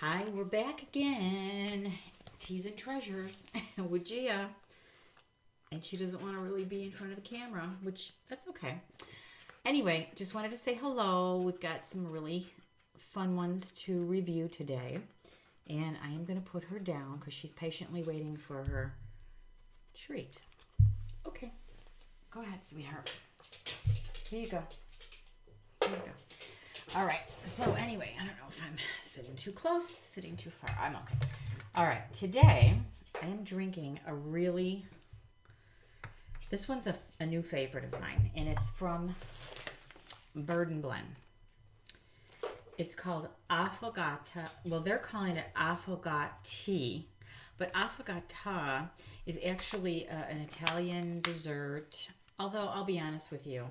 Hi, we're back again. Teas and Treasures with Gia. And she doesn't want to really be in front of the camera, which that's okay. Anyway, just wanted to say hello. We've got some really fun ones to review today. And I am going to put her down because she's patiently waiting for her treat. Okay. Go ahead, sweetheart. Here you go. Here you go. All right. So anyway, I don't know if I'm sitting too close, sitting too far. I'm okay. All right. Today, I am drinking this one's a new favorite of mine, and it's from Bird and Blend. It's called Affogatea. Well, they're calling it Affogatea, but Affogatea is actually an Italian dessert. Although, I'll be honest with you,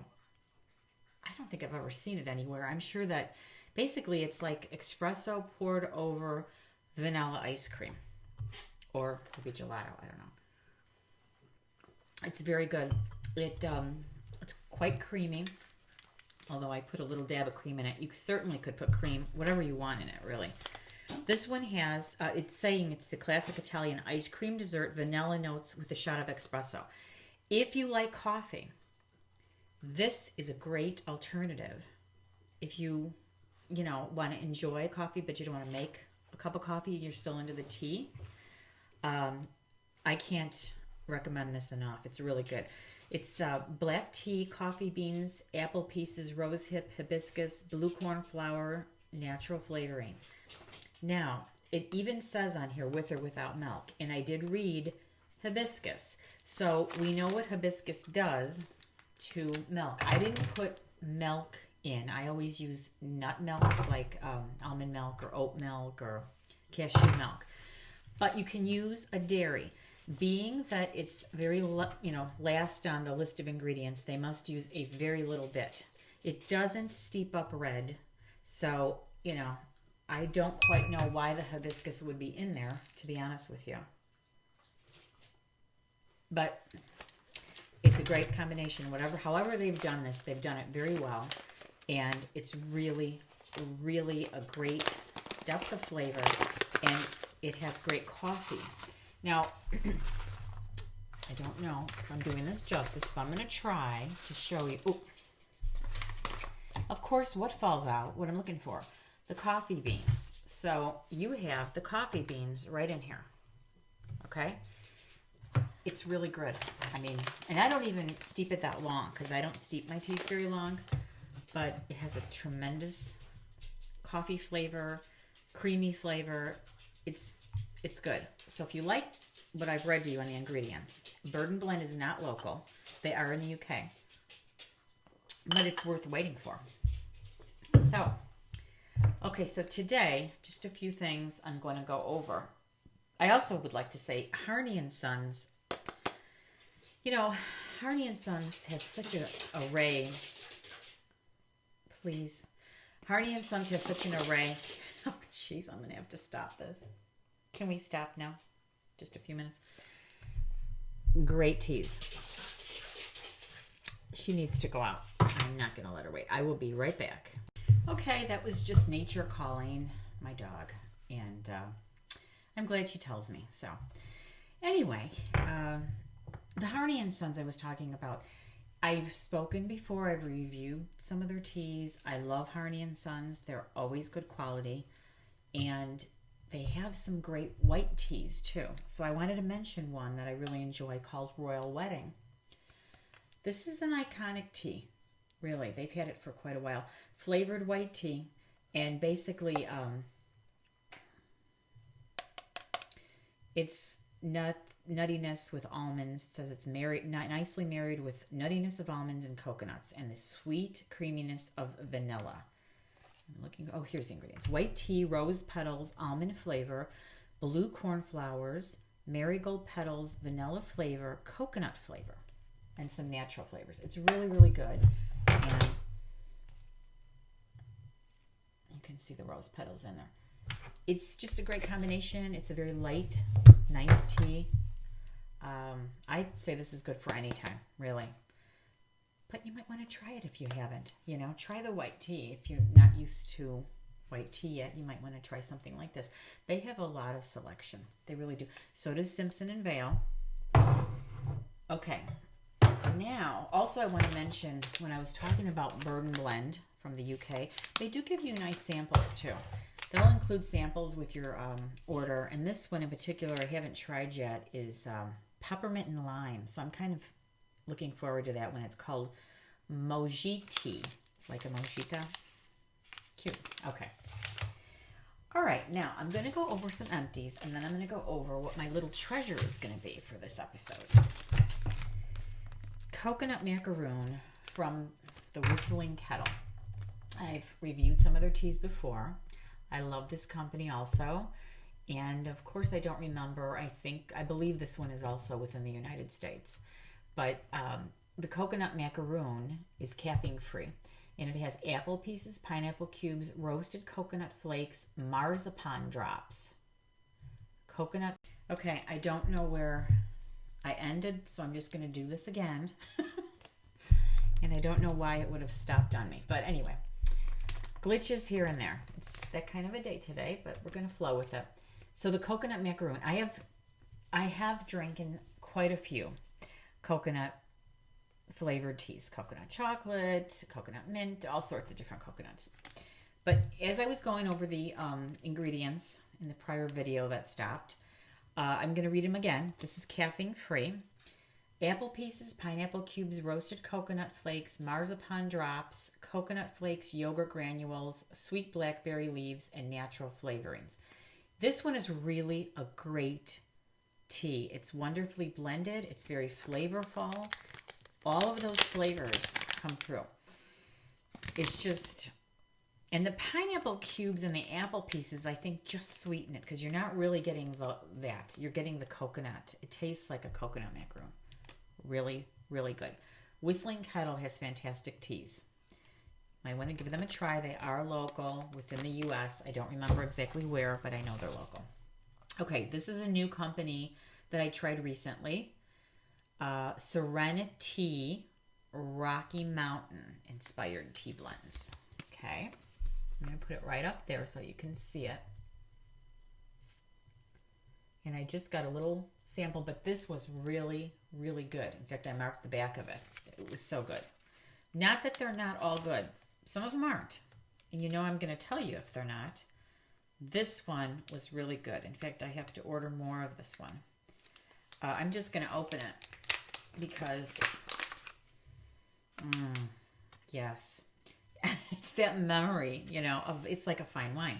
I don't think I've ever seen it anywhere. I'm sure that basically it's like espresso poured over vanilla ice cream. Or maybe gelato, I don't know. It's very good. It's quite creamy. Although I put a little dab of cream in it. You certainly could put cream, whatever you want in it, really. This one has, it's saying it's the classic Italian ice cream dessert, vanilla notes with a shot of espresso. If you like coffee, this is a great alternative. If you want to enjoy coffee, but you don't want to make a cup of coffee, you're still into the tea. I can't recommend this enough. It's really good. It's black tea, coffee beans, apple pieces, rosehip, hibiscus, blue corn flour, natural flavoring. Now, it even says on here with or without milk, and I did read hibiscus. So we know what hibiscus does to milk. I didn't put milk in. I always use nut milks like almond milk or oat milk or cashew milk. But you can use a dairy. Being that it's very, last on the list of ingredients, they must use a very little bit. It doesn't steep up red. So, I don't quite know why the hibiscus would be in there, to be honest with you. But it's a great combination. However they've done this, they've done it very well. And it's really, really a great depth of flavor. And it has great coffee. Now, I don't know if I'm doing this justice, but I'm going to try to show you. Ooh. Of course, what falls out, what I'm looking for, the coffee beans. So you have the coffee beans right in here. Okay? It's really good. And I don't even steep it that long because I don't steep my teas very long. But it has a tremendous coffee flavor, creamy flavor. It's good. So if you like what I've read to you on the ingredients, Bird and Blend is not local. They are in the UK. But it's worth waiting for. So today, just a few things I'm going to go over. I also would like to say Harney and Sons. Harney and Sons has such an array. Please. Harney and Sons has such an array. Oh, jeez, I'm going to have to stop this. Can we stop now? Just a few minutes. Great teas. She needs to go out. I'm not going to let her wait. I will be right back. Okay, that was just nature calling my dog. And I'm glad she tells me. So, anyway, the Harney and Sons I was talking about. I've spoken before. I've reviewed some of their teas. I love Harney and Sons. They're always good quality. And they have some great white teas too. So I wanted to mention one that I really enjoy called Royal Wedding. This is an iconic tea. Really, they've had it for quite a while. Flavored white tea. And basically, it's nuttiness with almonds. It says it's nicely married with nuttiness of almonds and coconuts and the sweet creaminess of vanilla. I'm looking. Oh, here's the ingredients. White tea, rose petals, almond flavor, blue corn flowers, marigold petals, vanilla flavor, coconut flavor, and some natural flavors. It's really, really good. And you can see the rose petals in there. It's just a great combination. It's a very light, nice tea. I'd say this is good for any time, really. But you might want to try it if you haven't. Try the white tea if you're not used to white tea yet, you might want to try something like this. They have a lot of selection. They really do. So does Simpson and Vale. Okay. Now, also I want to mention, when I was talking about Bird & Blend from the UK, they do give you nice samples too. They'll include samples with your order. And this one in particular I haven't tried yet is peppermint and lime. So I'm kind of looking forward to that one. It's called Mojiti, like a mojita. Cute. Okay. All right, now I'm going to go over some empties, and then I'm going to go over what my little treasure is going to be for this episode. Coconut macaroon from the Whistling Kettle. I've reviewed some of their teas before. I love this company also. And of course, I don't remember. I believe this one is also within the United States. But the coconut macaroon is caffeine free. And it has apple pieces, pineapple cubes, roasted coconut flakes, marzipan drops. Coconut. Okay, I don't know where I ended, so I'm just going to do this again. And I don't know why it would have stopped on me. But anyway, glitches here and there. It's that kind of a day today, but we're going to flow with it. So the coconut macaroon. I have drinking quite a few coconut flavored teas. Coconut chocolate, coconut mint, all sorts of different coconuts. But as I was going over the ingredients in the prior video that stopped, I'm going to read them again. This is caffeine free. Apple pieces, pineapple cubes, roasted coconut flakes, marzipan drops, coconut flakes, yogurt granules, sweet blackberry leaves, and natural flavorings. This one is really a great tea. It's wonderfully blended. It's very flavorful. All of those flavors come through. It's just, and the pineapple cubes and the apple pieces, I think, just sweeten it because you're not really getting that. You're getting the coconut. It tastes like a coconut macaroon. Really, really good. Whistling Kettle has fantastic teas. I want to give them a try. They are local within the U.S. I don't remember exactly where, but I know they're local. Okay, this is a new company that I tried recently. Serenitea Rocky Mountain inspired tea blends. Okay, I'm going to put it right up there so you can see it. And I just got a little sample, but this was really, really good. In fact, I marked the back of it. It was so good. Not that they're not all good. Some of them aren't. And you know I'm going to tell you if they're not. This one was really good. In fact, I have to order more of this one. I'm just going to open it because, yes. It's that memory, you know, of it's like a fine wine.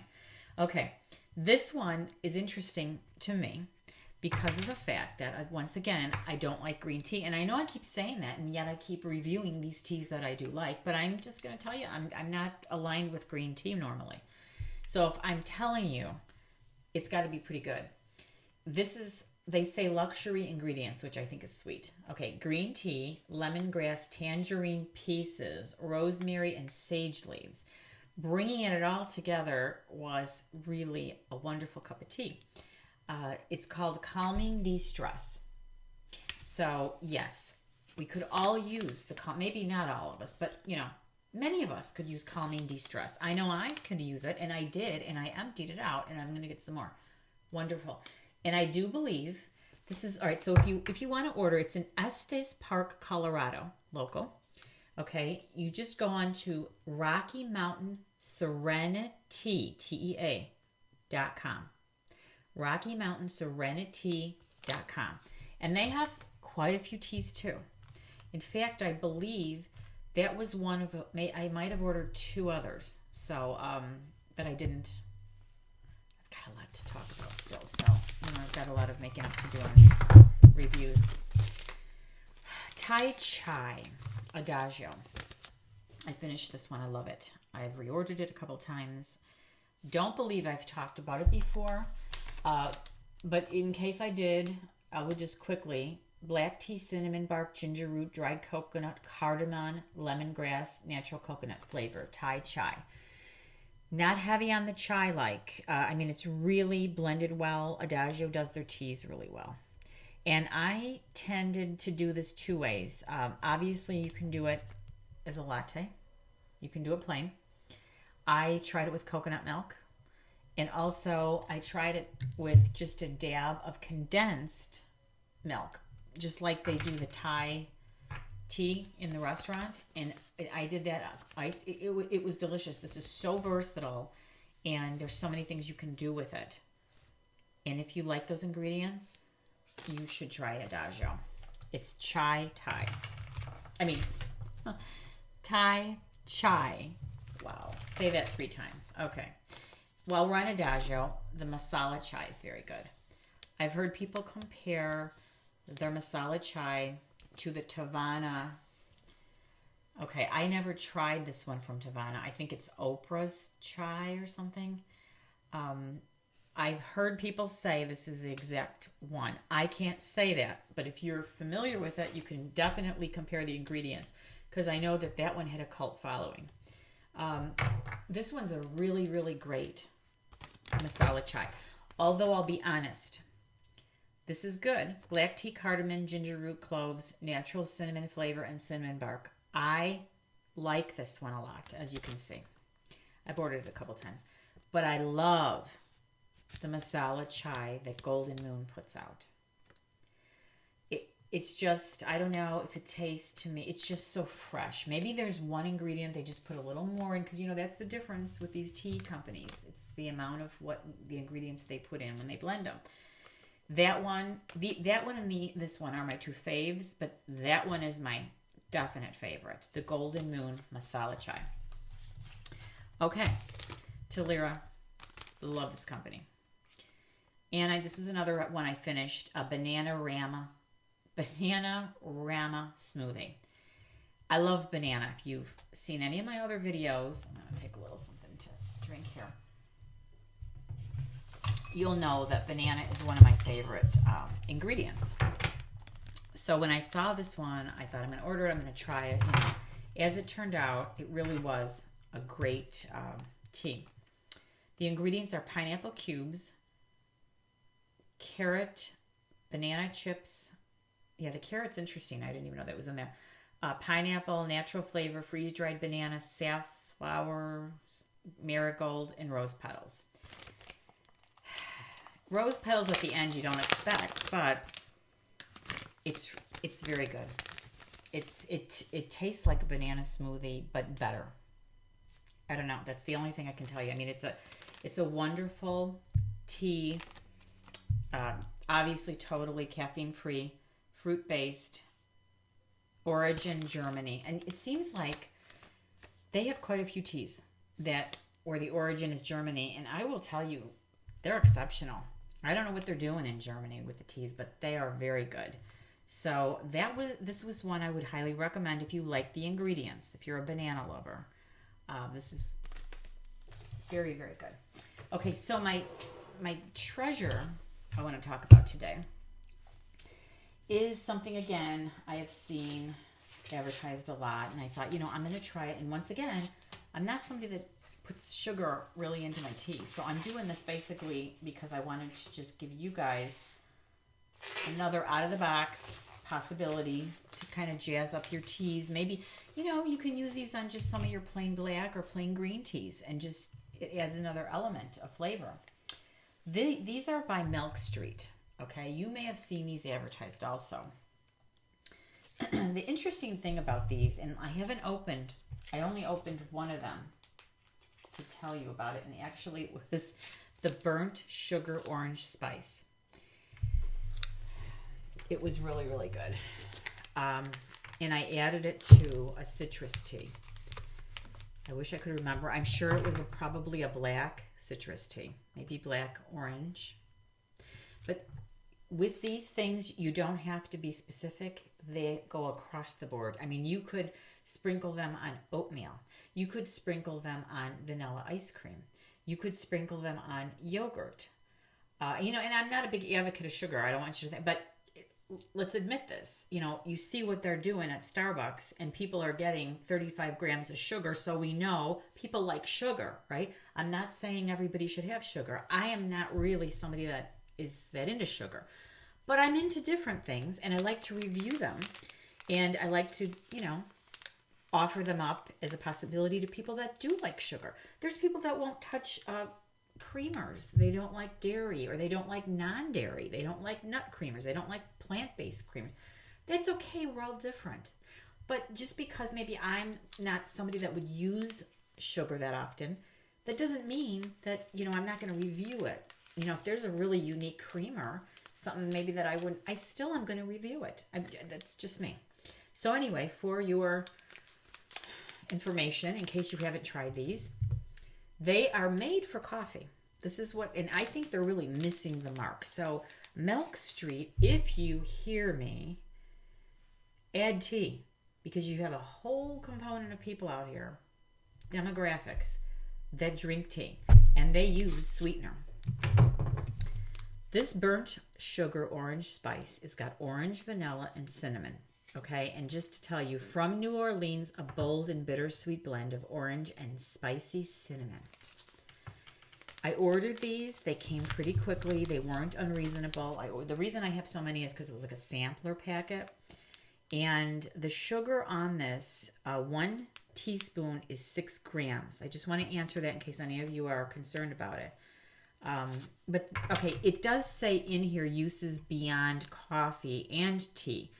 Okay. This one is interesting to me because of the fact that, once again, I don't like green tea. And I know I keep saying that, and yet I keep reviewing these teas that I do like. But I'm just going to tell you, I'm not aligned with green tea normally. So if I'm telling you, it's got to be pretty good. This is, they say luxury ingredients, which I think is sweet. Okay, green tea, lemongrass, tangerine pieces, rosemary, and sage leaves. Bringing it all together was really a wonderful cup of tea. It's called Calming De-Stress. So, yes, we could all use maybe not all of us, but, you know, many of us could use Calming De-Stress. I know I could use it, and I did, and I emptied it out, and I'm going to get some more. Wonderful. And I do believe this is, all right, so if you want to order, it's in Estes Park, Colorado, local. Okay, you just go on to Rocky Mountain Serenitea, TEA.com. Rocky Mountain Serenitea.com. And they have quite a few teas too. In fact, I believe that was one of, I might have ordered two others. So, but I didn't. I've got a lot to talk about still. So, you know, I've got a lot of making up to do on these reviews. Thai chai. Adagio. I finished this one. I love it. I've reordered it a couple times. Don't believe I've talked about it before. But in case I did, I would just quickly. Black tea, cinnamon bark, ginger root, dried coconut, cardamom, lemongrass, natural coconut flavor. Thai chai. Not heavy on the chai like. I mean, it's really blended well. Adagio does their teas really well. And I tended to do this two ways. Obviously, you can do it as a latte. You can do it plain. I tried it with coconut milk. And also, I tried it with just a dab of condensed milk, just like they do the Thai tea in the restaurant. And I did that iced. It was delicious. This is so versatile, and there's so many things you can do with it. And if you like those ingredients, you should try Adagio. It's chai Thai. I mean, Thai chai. Wow. Say that 3 times. Okay. While we're on Adagio, the Masala chai is very good. I've heard people compare their Masala chai to the Tavana. Okay, I never tried this one from Tavana. I think it's Oprah's chai or something. I've heard people say this is the exact one. I can't say that, but if you're familiar with it, you can definitely compare the ingredients, because I know that one had a cult following. This one's a really, really great masala chai. Although I'll be honest, this is good. Black tea, cardamom, ginger root, cloves, natural cinnamon flavor, and cinnamon bark. I like this one a lot, as you can see. I've ordered it a couple times. But I love the masala chai that Golden Moon puts out. It's just, I don't know if it tastes to me, it's just so fresh. Maybe there's one ingredient they just put a little more in, because, you know, that's the difference with these tea companies. It's the amount of the ingredients they put in when they blend them. That one and this one are my 2 faves, but that one is my definite favorite. The Golden Moon Masala Chai. Okay. Tealyra. Love this company. And this is another one I finished. A Banana Rama smoothie. I love banana. If you've seen any of my other videos, I'm going to take a little something to drink here. You'll know that banana is one of my favorite ingredients. So when I saw this one, I thought I'm going to order it. I'm going to try it. You know, as it turned out, it really was a great tea. The ingredients are pineapple cubes, carrot, banana chips. Yeah, the carrot's interesting. I didn't even know that was in there. Pineapple, natural flavor, freeze-dried banana, safflower, marigold, and rose petals. Rose petals at the end you don't expect, but it's very good. It tastes like a banana smoothie, but better. I don't know. That's the only thing I can tell you. I mean, it's a wonderful tea. Obviously, totally caffeine-free, fruit-based, origin Germany. And it seems like they have quite a few teas where the origin is Germany. And I will tell you, they're exceptional. I don't know what they're doing in Germany with the teas, but they are very good. So this was one I would highly recommend if you like the ingredients, if you're a banana lover. This is very, very good. Okay, so my treasure I want to talk about today is something, again, I have seen advertised a lot, and I thought, I'm going to try it. And once again, I'm not somebody that puts sugar really into my tea. So I'm doing this basically because I wanted to just give you guys another out-of-the-box possibility to kind of jazz up your teas. Maybe, you can use these on just some of your plain black or plain green teas, and just it adds another element of flavor. These are by MILKSTREET. Okay, you may have seen these advertised also. The interesting thing about these, and I only opened one of them to tell you about it, and actually it was the burnt sugar orange spice. It was really, really good. And I added it to a citrus tea. I wish I could remember. I'm sure it was probably a black citrus tea, maybe black orange. But with these things, you don't have to be specific. They go across the board. I mean, you could sprinkle them on oatmeal. You could sprinkle them on vanilla ice cream. You could sprinkle them on yogurt. And I'm not a big advocate of sugar. I don't want you to think, but let's admit this. You see what they're doing at Starbucks, and people are getting 35 grams of sugar, so we know people like sugar, right? I'm not saying everybody should have sugar. I am not really somebody that is that into sugar, but I'm into different things, and I like to review them, and I like to, offer them up as a possibility to people that do like sugar. There's people that won't touch creamers. They don't like dairy, or they don't like non-dairy. They don't like nut creamers. They don't like plant-based creamers. That's okay. We're all different. But just because maybe I'm not somebody that would use sugar that often, that doesn't mean that, I'm not going to review it. If there's a really unique creamer, something maybe that I still am going to review it. That's just me. So anyway, for your information, in case you haven't tried these, they are made for coffee. This is what, and I think they're really missing the mark. So MILKSTREET, if you hear me, add tea, because you have a whole component of people out here, demographics, that drink tea, and they use sweetener. This burnt sugar orange spice, it's got orange, vanilla, and cinnamon. Okay, and just to tell you, from New Orleans, a bold and bittersweet blend of orange and spicy cinnamon. I ordered these. They came pretty quickly. They weren't unreasonable. The reason I have so many is because it was like a sampler packet. And the sugar on this, 1 teaspoon is 6 grams. I just want to answer that in case any of you are concerned about it. But, okay, it does say in here uses beyond coffee and tea.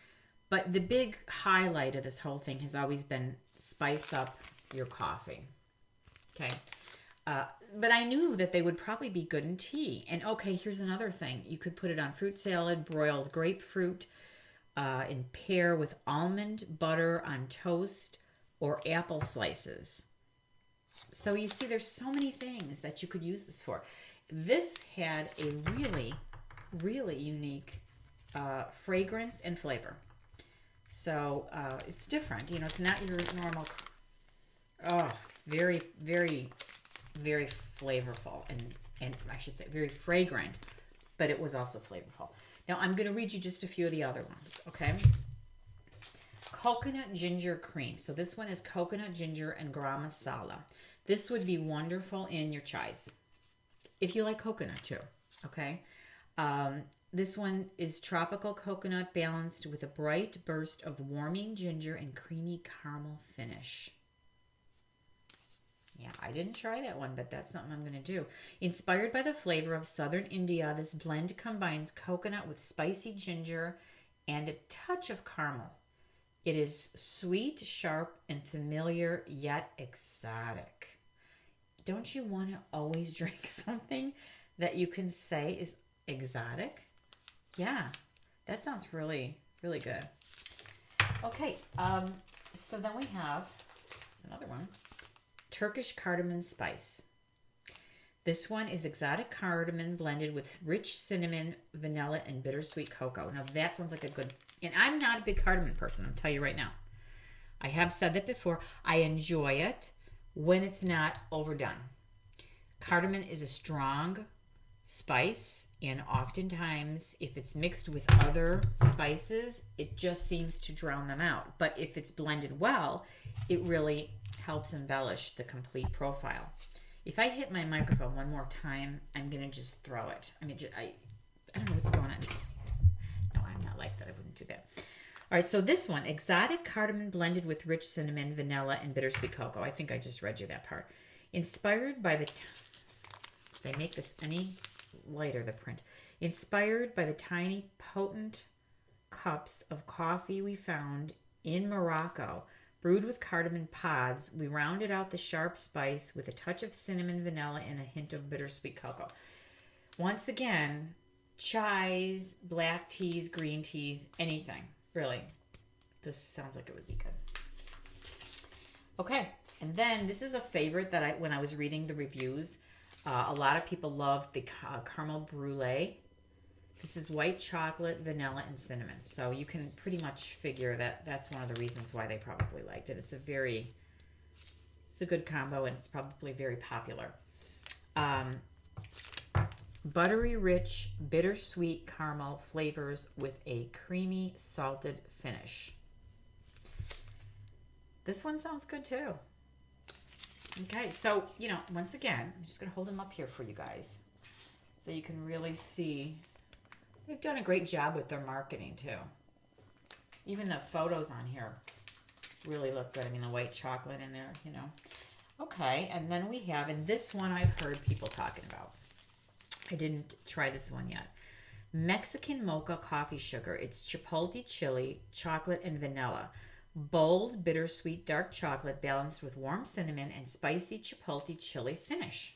But the big highlight of this whole thing has always been spice up your coffee. Okay. But I knew that they would probably be good in tea. And okay, here's another thing. You could put it on fruit salad, broiled grapefruit, in pair with almond butter on toast, or apple slices. So you see, there's so many things that you could use this for. This had a really, really unique fragrance and flavor. So it's different. It's not your normal. Oh, very, very, very flavorful, and I should say very fragrant, but it was also flavorful. Now I'm going to read you just a few of the other ones, okay? Coconut ginger cream. So this one is coconut ginger and garam masala. This would be wonderful in your chais, if you like coconut too, okay? This one is tropical coconut balanced with a bright burst of warming ginger and creamy caramel finish. Yeah, I didn't try that one, but that's something I'm going to do. Inspired by the flavor of southern India, this blend combines coconut with spicy ginger and a touch of caramel. It is sweet, sharp, and familiar, yet exotic. Don't you want to always drink something that you can say is exotic? Yeah, that sounds really, really good. Okay, so then we have, it's another one, Turkish cardamom spice. This one is exotic cardamom blended with rich cinnamon, vanilla, and bittersweet cocoa. Now that sounds like a good, and I'm not a big cardamom person, I'll tell you right now. I have said that before. I enjoy it when it's not overdone. Cardamom is a strong spice, and oftentimes if it's mixed with other spices, it just seems to drown them out. But if it's blended well, it really helps embellish the complete profile. If I hit my microphone one more time, I'm going to just throw it. I mean, I don't know what's going on tonight. No, I'm not like that. I wouldn't do that. All right, so this one, exotic cardamom blended with rich cinnamon, vanilla, and bittersweet cocoa. I think I just read you that part. Inspired by the... they make this any lighter, the print. Inspired by the tiny, potent cups of coffee we found in Morocco, brewed with cardamom pods, we rounded out the sharp spice with a touch of cinnamon, vanilla, and a hint of bittersweet cocoa. Once again, chais, black teas, green teas, anything. Really, this sounds like it would be good. Okay, and then this is a favorite that when I was reading the reviews, a lot of people loved the caramel brulee. This is white chocolate, vanilla, and cinnamon. So you can pretty much figure that that's one of the reasons why they probably liked it. It's a good combo, and it's probably very popular. Buttery rich, bittersweet caramel flavors with a creamy, salted finish. This one sounds good too. Okay, so, once again, I'm just going to hold them up here for you guys so you can really see. They've done a great job with their marketing too. Even the photos on here really look good. I mean, the white chocolate in there, you know. Okay, and then we have, and this one I've heard people talking about. I didn't try this one yet. Mexican mocha coffee sugar. It's chipotle chili, chocolate, and vanilla. Bold, bittersweet, dark chocolate balanced with warm cinnamon and spicy chipotle chili finish.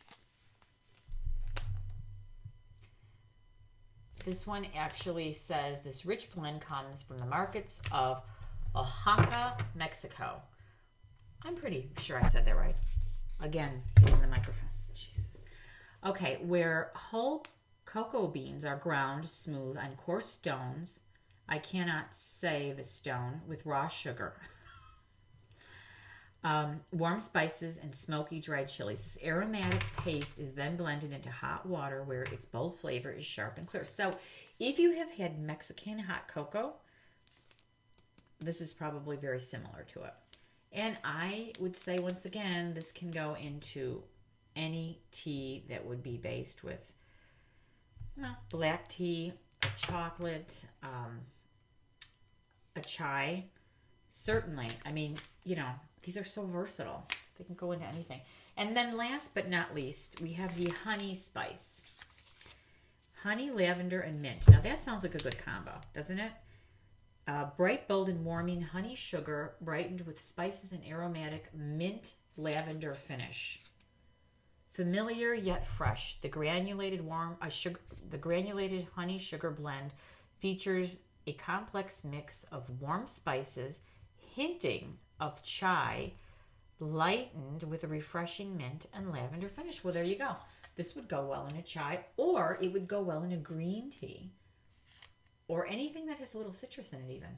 This one actually says this rich blend comes from the markets of Oaxaca, Mexico. I'm pretty sure I said that right. Again, hitting the microphone. Jesus. Okay, where whole cocoa beans are ground smooth on coarse stones. I cannot say the stone with raw sugar. Warm spices and smoky dried chilies. This aromatic paste is then blended into hot water where its bold flavor is sharp and clear. So if you have had Mexican hot cocoa, this is probably very similar to it. And I would say, once again, this can go into any tea that would be based with black tea, a chocolate, a chai. Certainly. I mean, you know, these are so versatile. They can go into anything. And then last but not least, we have the honey spice. Honey, lavender, and mint. Now that sounds like a good combo, doesn't it? Bright, bold, and warming honey sugar brightened with spices and aromatic mint lavender finish. Familiar yet fresh, the granulated honey sugar blend features a complex mix of warm spices, hinting of chai, lightened with a refreshing mint and lavender finish. Well, there you go. This would go well in a chai, or it would go well in a green tea, or anything that has a little citrus in it even.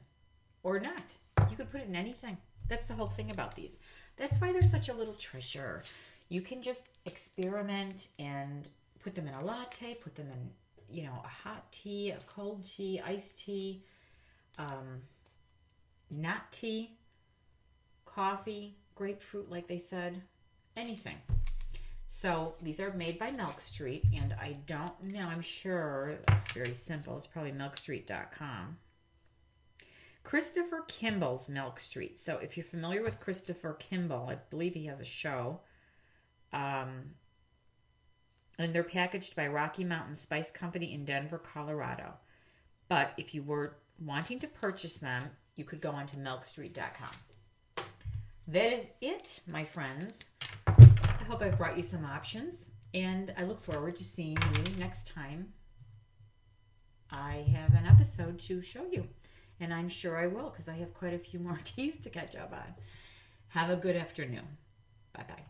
Or not. You could put it in anything. That's the whole thing about these. That's why they're such a little treasure. You can just experiment and put them in a latte, put them in, you know, a hot tea, a cold tea, iced tea, not tea, coffee, grapefruit, like they said, anything. So these are made by MILKSTREET, and I don't know, I'm sure it's very simple. It's probably milkstreet.com. Christopher Kimball's MILKSTREET. So if you're familiar with Christopher Kimball, I believe he has a show. And they're packaged by Rocky Mountain Spice Company in Denver, Colorado. But if you were wanting to purchase them, you could go onto milkstreet.com. That is it, my friends. I hope I've brought you some options, and I look forward to seeing you next time I have an episode to show you. And I'm sure I will, because I have quite a few more teas to catch up on. Have a good afternoon. Bye-bye.